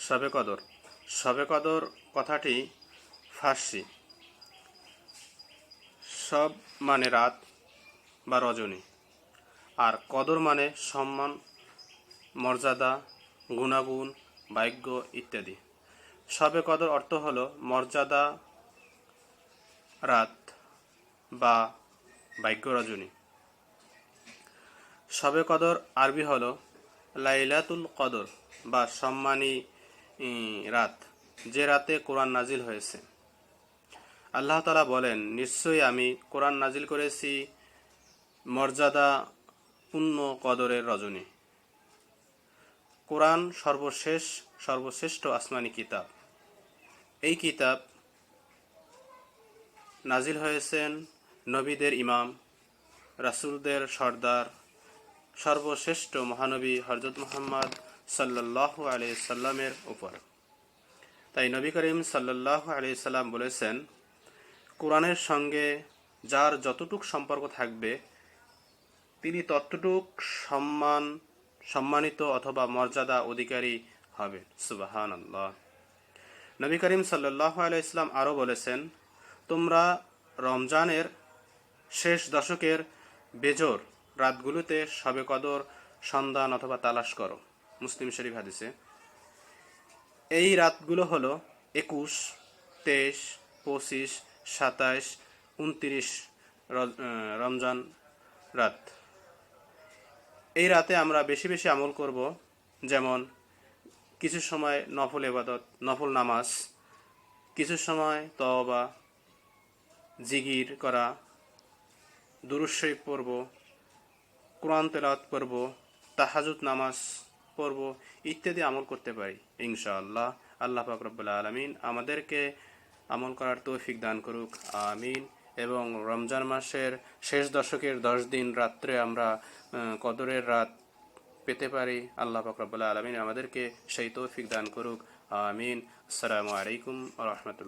শবে কদর। শবে কদর কথাটি ফার্সি। শব মানে রাত বা রজনী, আর কদর মানে সম্মান, মর্যাদা, গুণাগুণ, ভাগ্য ইত্যাদি। শবে কদর অর্থ হল মর্যাদা রাত বা ভাগ্য রজনী। শবে কদর আরবি হল লাইলাতুল কদর বা সম্মানী রাত, যে রাতে কোরআন নাজিল হয়েছে। আল্লাহ তাআলা বলেন, নিশ্চয়ই আমি কোরআন নাজিল করেছি মর্যাদা পূর্ণ কদরের রজনী। কোরআন সর্বশ্রেষ্ঠ আসমানি কিতাব। এই কিতাব নাজিল হয়েছেন নবীদের ইমাম, রাসূলদের সর্দার, সর্বশ্রেষ্ঠ মহানবী হযরত মুহাম্মদ সাল্লাল্লাহু আলাইহি সাল্লামের উপর। তাই নবী করিম সাল্লাল্লাহু আলাইহি সাল্লাম বলেছেন, কোরআনের সঙ্গে যার যতটুক সম্পর্ক থাকবে তিনি ততটুক সম্মানিত অথবা মর্যাদা অধিকারী হবেন। সুবহানাল্লাহ। নবী করিম সাল্লাল্লাহু আলাইহি সাল্লাম আরও বলেছেন, তোমরা রমজানের শেষ দশকের বেজোর রাতগুলোতে শবে কদর সন্ধান অথবা তালাশ করো। মুসলিম শরীফ হাদিসে। এই রাতগুলো হলো 21, 23, 25, 27, 29 রমজান রাত। এই রাতে আমরা বেশি বেশি আমল করব, যেমন কিছু সময় নফল ইবাদত, নফল নামাজ, কিছু সময় তওবা, জিকির করা, দুরূদ শরীফ পড়ব, কোরআন তেলাওয়াত করব, তাহাজ্জুদ নামাজ পড়ব ইত্যাদি আমল করতে পারি ইনশাআল্লাহ। আল্লাহ পাক রব্বুল আলামিন আমাদেরকে আমল করার তৌফিক দান করুক, আমিন। এবং রমজান মাসের শেষ দশকের 10 দিন রাত্রে আমরা কদরের রাত পেতে পারি। আল্লাহ পাক রব্বুল আলামিন আমাদেরকে সেই তৌফিক দান করুক, আমিন। আসসালামু আলাইকুম ওয়া রাহমাতুল্লাহ।